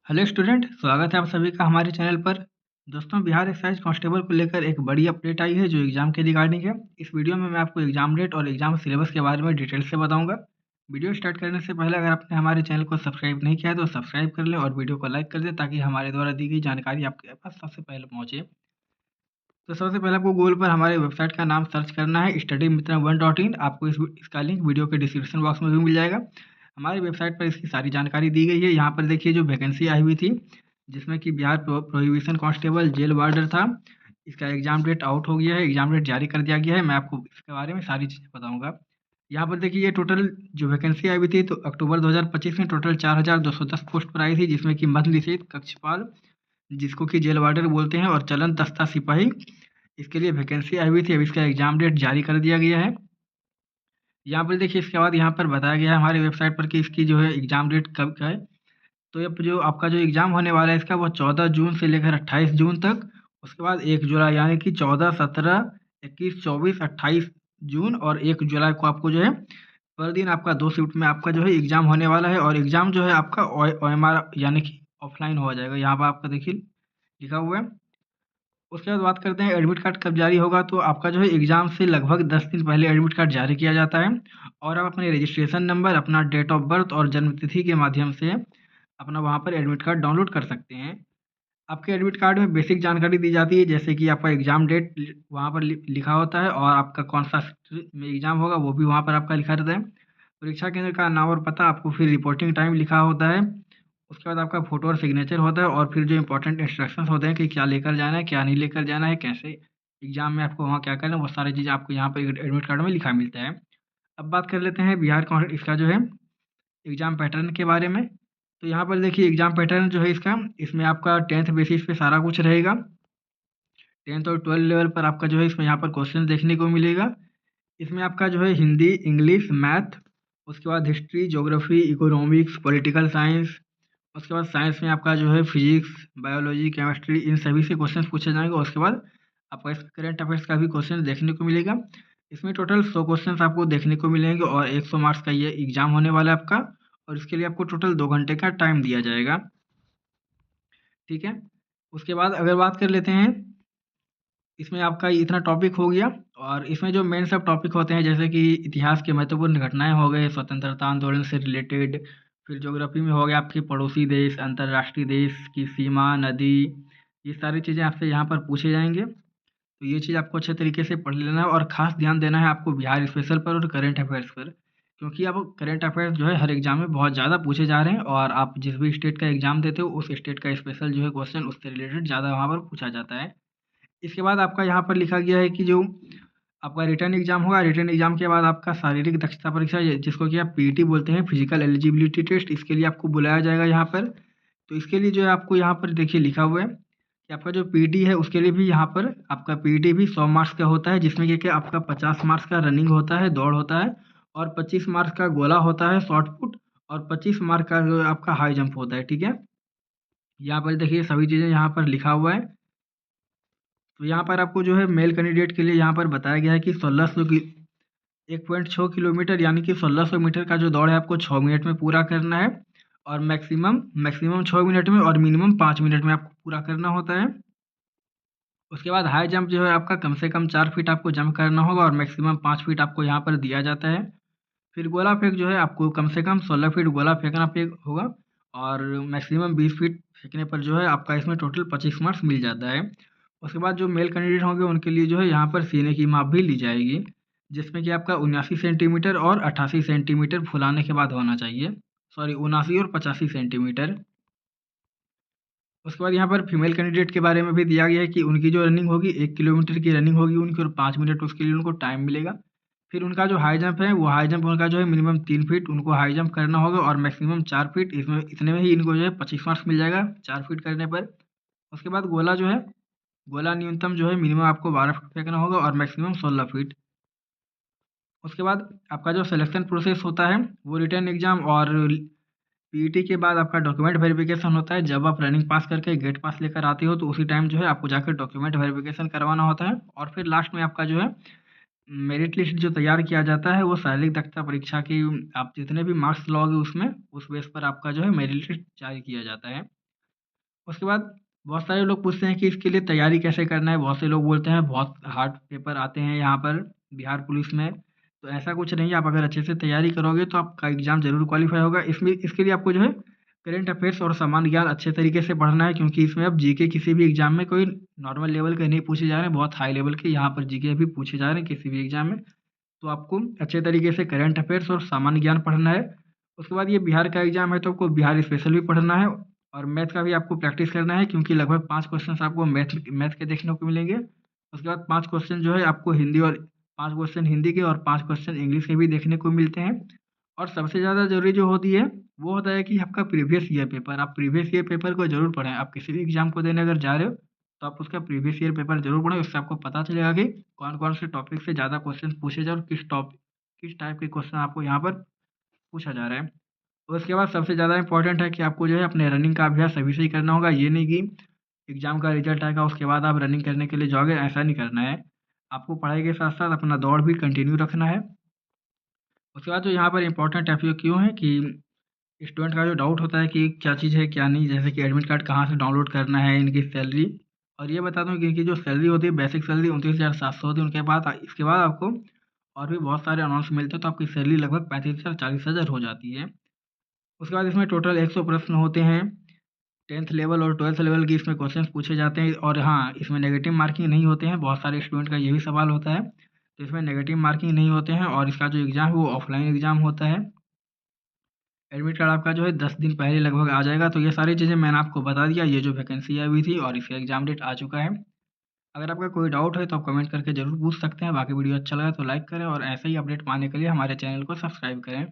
Hello student, स्वागत है आप सभी का हमारे चैनल पर। दोस्तों, बिहार एक्साइज कांस्टेबल को लेकर एक बड़ी अपडेट आई है जो एग्जाम के रिगार्डिंग है। इस वीडियो में मैं आपको एग्जाम डेट और एग्जाम सिलेबस के बारे में डिटेल से बताऊंगा। वीडियो स्टार्ट करने से पहले अगर आपने हमारे चैनल को सब्सक्राइब नहीं किया है तो सब्सक्राइब कर लें और वीडियो को लाइक कर दें ताकि हमारे द्वारा दी गई जानकारी आपके पास सबसे पहले पहुँचे। तो सबसे पहले आपको गूगल पर हमारे वेबसाइट का नाम सर्च करना है studymitran1.in। आपको इसका लिंक वीडियो के डिस्क्रिप्शन बॉक्स में भी मिल जाएगा। हमारी वेबसाइट पर इसकी सारी जानकारी दी गई है। यहाँ पर देखिए जो वैकेंसी आई हुई थी जिसमें कि Bihar prohibition constable jail warder था, इसका एग्जाम डेट आउट हो गया है, एग्जाम डेट जारी कर दिया गया है। मैं आपको इसके बारे में सारी चीज़ें बताऊँगा। यहाँ पर देखिए ये टोटल जो वैकेंसी आई हुई थी तो अक्टूबर 2025 में टोटल 4210 पोस्ट पर आई थी, जिसमें कि मध्य निषेध कक्षपाल जिसको कि जेल वार्डर बोलते हैं और चलन दस्ता सिपाही, इसके लिए वैकेंसी आई हुई थी। अब इसका एग्जाम डेट जारी कर दिया गया है। यहाँ पर देखिए इसके बाद यहाँ पर बताया गया है हमारी वेबसाइट पर कि इसकी जो है एग्जाम डेट कब का है। तो ये जो आपका जो एग्जाम होने वाला है इसका वो 14 जून से लेकर 28 जून तक, उसके बाद 1 जुलाई यानी कि 14, 17, 21, 24, 28 जून और 1 जुलाई को आपको जो है पर दिन आपका 2 शिफ्ट में आपका जो है एग्जाम होने वाला है। और एग्जाम जो है आपका OMR यानी कि ऑफलाइन हो जाएगा। यहाँ पर आपका देखिए लिखा हुआ है। उसके बाद बात करते हैं एडमिट कार्ड कब जारी होगा। तो आपका जो है एग्ज़ाम से लगभग 10 दिन पहले एडमिट कार्ड जारी किया जाता है और आप अपने रजिस्ट्रेशन नंबर, अपना डेट ऑफ बर्थ और जन्म तिथि के माध्यम से अपना वहाँ पर एडमिट कार्ड डाउनलोड कर सकते हैं। आपके एडमिट कार्ड में बेसिक जानकारी दी जाती है, जैसे कि आपका एग्ज़ाम डेट वहाँ पर लिखा होता है और आपका कौन-सा में एग्ज़ाम होगा वो भी वहाँ पर आपका लिखा रहता है। परीक्षा केंद्र का नाम और पता, आपको फिर रिपोर्टिंग टाइम लिखा होता है। उसके बाद आपका फ़ोटो और सिग्नेचर होता है और फिर जो इम्पोर्टेंट इंस्ट्रक्शंस होते हैं कि क्या लेकर जाना है, क्या नहीं लेकर जाना है, कैसे एग्ज़ाम में आपको वहाँ क्या करना है, वो सारी चीज़ें आपको यहाँ पे एडमिट कार्ड में लिखा मिलता है। अब बात कर लेते हैं बिहार काउंट इसका जो है एग्ज़ाम पैटर्न के बारे में। तो यहाँ पर देखिए एग्ज़ाम पैटर्न जो है इसका, इसमें आपका 10th बेसिस पे सारा कुछ रहेगा। 10th और 12 लेवल पर आपका जो है इसमें यहाँ पर क्वेश्चन देखने को मिलेगा। इसमें आपका जो है हिंदी, इंग्लिश, मैथ, उसके बाद history, geography, economics, political science, उसके बाद साइंस में आपका जो है फिजिक्स, बायोलॉजी, केमिस्ट्री, इन सभी से क्वेश्चन पूछे जाएंगे। उसके बाद आपका इस करंट अफेयर्स का भी क्वेश्चन देखने को मिलेगा। इसमें टोटल 100 क्वेश्चन आपको देखने को मिलेंगे और 100 मार्क्स का ये एग्जाम होने वाला है आपका। और इसके लिए आपको टोटल 2 घंटे का टाइम दिया जाएगा। ठीक है। उसके बाद अगर बात कर लेते हैं, इसमें आपका इतना टॉपिक हो गया और इसमें जो मेन सब टॉपिक होते हैं जैसे कि इतिहास के महत्वपूर्ण घटनाएं हो गए, स्वतंत्रता आंदोलन से रिलेटेड, फिर ज्योग्राफी में हो गया आपके पड़ोसी देश, अंतर्राष्ट्रीय देश की सीमा, नदी, ये सारी चीज़ें आपसे यहाँ पर पूछे जाएंगे। तो ये चीज़ आपको अच्छे तरीके से पढ़ लेना है और ख़ास ध्यान देना है आपको बिहार स्पेशल पर और करंट अफेयर्स पर, क्योंकि अब करंट अफेयर्स जो है हर एग्जाम में बहुत ज़्यादा पूछे जा रहे हैं और आप जिस भी स्टेट का एग्जाम देते हो उस स्टेट का स्पेशल जो है क्वेश्चन उससे रिलेटेड ज़्यादा वहाँ पर पूछा जाता है। इसके बाद आपका यहाँ पर लिखा गया है कि जो आपका रिटन एग्जाम होगा, रिटन एग्जाम के बाद आपका शारीरिक दक्षता परीक्षा जिसको कि आप पीईटी बोलते हैं, फिजिकल एलिजिबिलिटी टेस्ट, इसके लिए आपको बुलाया जाएगा यहाँ पर। तो इसके लिए जो है आपको यहाँ पर देखिए लिखा हुआ है कि आपका जो पीईटी है उसके लिए भी यहाँ पर आपका पीईटी भी 100 मार्क्स का होता है, जिसमें कि क्या आपका 50 मार्क्स का रनिंग होता है, दौड़ होता है, और 25 मार्क्स का गोला होता है, शॉर्ट पुट, और 25 मार्क का जो आपका हाई जंप होता है। ठीक है। यहाँ पर देखिए सभी चीज़ें यहाँ पर लिखा हुआ है। तो यहाँ पर आपको जो है मेल कैंडिडेट के लिए यहाँ पर बताया गया है कि 1600 की 1.6 किलोमीटर यानी कि 1600 मीटर का जो दौड़ है आपको 6 मिनट में पूरा करना है और मैक्सिमम 6 मिनट में और मिनिमम 5 मिनट में आपको पूरा करना होता है। उसके बाद हाई जंप जो है आपका कम से कम 4 फीट आपको जंप करना होगा और मैक्सिमम 5 फीट आपको यहाँ पर दिया जाता है। फिर गोला फेंक जो है आपको कम से कम 16 फीट गोला फेंकना होगा और मैक्सिमम 20 फीट फेंकने पर जो है आपका इसमें टोटल 25 मार्क्स मिल जाता है। उसके बाद जो मेल कैंडिडेट होंगे उनके लिए जो है यहाँ पर सीने की माप भी ली जाएगी, जिसमें कि आपका 79 सेंटीमीटर और 88 सेंटीमीटर फुलाने के बाद होना चाहिए। सॉरी, 79 और 85 सेंटीमीटर। उसके बाद यहाँ पर फीमेल कैंडिडेट के बारे में भी दिया गया है कि उनकी जो रनिंग होगी 1 किलोमीटर की रनिंग होगी उनकी और 5 मिनट उसके लिए उनको टाइम मिलेगा। फिर उनका जो हाई जंप है वो हाई जंप उनका जो है मिनिमम 3 फीट उनको हाई जंप करना होगा और मैक्सिमम 4 फीट, इसमें इतने में ही इनको जो है 25 मार्क्स मिल जाएगा 4 फीट करने पर। उसके बाद गोला जो है, गोला न्यूनतम जो है मिनिमम आपको 12 फीट फेंकना होगा और मैक्सिमम 16 फीट। उसके बाद आपका जो सिलेक्शन प्रोसेस होता है वो रिटन एग्जाम और पीईटी के बाद आपका डॉक्यूमेंट वेरिफिकेशन होता है। जब आप रनिंग पास करके गेट पास लेकर आते हो तो उसी टाइम जो है आपको जाकर डॉक्यूमेंट वेरिफिकेशन करवाना होता है और फिर लास्ट में आपका जो है मेरिट लिस्ट जो तैयार किया जाता है वो शारीरिक दक्षता परीक्षा की आप जितने भी मार्क्स लोगे उसमें उस बेस पर आपका जो है मेरिट लिस्ट जारी किया जाता है। उसके बाद बहुत सारे लोग पूछते हैं कि इसके लिए तैयारी कैसे करना है। बहुत से लोग बोलते हैं बहुत हार्ड पेपर आते हैं यहाँ पर बिहार पुलिस में, तो ऐसा कुछ नहीं है। आप अगर अच्छे से तैयारी करोगे तो आपका एग्ज़ाम ज़रूर क्वालीफाई होगा। इसमें इसके लिए आपको जो है करंट अफेयर्स और सामान्य ज्ञान अच्छे तरीके से पढ़ना है, क्योंकि इसमें अब जीके किसी भी एग्ज़ाम में कोई नॉर्मल लेवल के नहीं पूछे जा रहे हैं, बहुत हाई लेवल के यहाँ पर जीके भी पूछे जा रहे हैं किसी भी एग्ज़ाम में। तो आपको अच्छे तरीके से करंट अफेयर्स और सामान्य ज्ञान पढ़ना है। उसके बाद ये बिहार का एग्ज़ाम है तो आपको बिहार स्पेशल भी पढ़ना है और मैथ का भी आपको प्रैक्टिस करना है, क्योंकि लगभग 5 क्वेश्चंस आपको मैथ मैथ के देखने को मिलेंगे। उसके बाद 5 क्वेश्चन जो है आपको हिंदी और 5 क्वेश्चन हिंदी के और 5 क्वेश्चन इंग्लिश के भी देखने को मिलते हैं। और सबसे ज़्यादा ज़रूरी जो होती है, वो होता है कि आपका प्रीवियस ईयर पेपर। आप प्रीवियस ईयर पेपर को ज़रूर पढ़ें। आप किसी भी एग्ज़ाम को देने अगर जा रहे हो, तो आप उसका प्रीवियस ईयर पेपर ज़रूर पढ़ें। उससे आपको पता चलेगा कि कौन-कौन से टॉपिक से ज़्यादा क्वेश्चन पूछे जाए और किस टाइप के क्वेश्चन आपको यहाँ पर पूछा जा रहा है। उसके बाद सबसे ज़्यादा इम्पोर्टेंट है कि आपको जो है अपने रनिंग का अभ्यास अभी से ही करना होगा। ये नहीं कि एग्ज़ाम का रिज़ल्ट आएगा उसके बाद आप रनिंग करने के लिए जाओगे, ऐसा नहीं करना है। आपको पढ़ाई के साथ-साथ अपना दौड़ भी कंटिन्यू रखना है। उसके बाद जो यहाँ पर इम्पोर्टेंट एफएक्यू हैं कि स्टूडेंट का जो डाउट होता है कि क्या चीज़ है, क्या नहीं, जैसे कि एडमिट कार्ड कहाँ से डाउनलोड करना है, इनकी सैलरी। और ये बता दूँ कि इनकी जो सैलरी होती है, बेसिक सैलरी 29,700 होती है। उनके बाद इसके बाद आपको और भी बहुत सारे अनाउंस मिलते हैं, तो आपकी सैलरी लगभग 35,000 40,000 हो जाती है। उसके बाद इसमें टोटल 100 प्रश्न होते हैं। 10th लेवल और 12th लेवल की इसमें क्वेश्चंस पूछे जाते हैं और हाँ, इसमें नेगेटिव मार्किंग नहीं होते हैं। बहुत सारे स्टूडेंट का ये भी सवाल होता है, तो इसमें नेगेटिव मार्किंग नहीं होते हैं और इसका जो एग्ज़ाम है वो ऑफलाइन एग्ज़ाम होता है। एडमिट कार्ड आपका जो है 10 दिन पहले लगभग आ जाएगा। तो ये सारी चीज़ें मैंने आपको बता दिया, ये जो वैकेंसी आई हुई थी और इसका एग्ज़ाम डेट आ चुका है। अगर आपका कोई डाउट है तो आप कमेंट करके ज़रूर पूछ सकते हैं। बाकी वीडियो अच्छा लगा तो लाइक करें और ऐसे ही अपडेट पाने के लिए हमारे चैनल को सब्सक्राइब करें।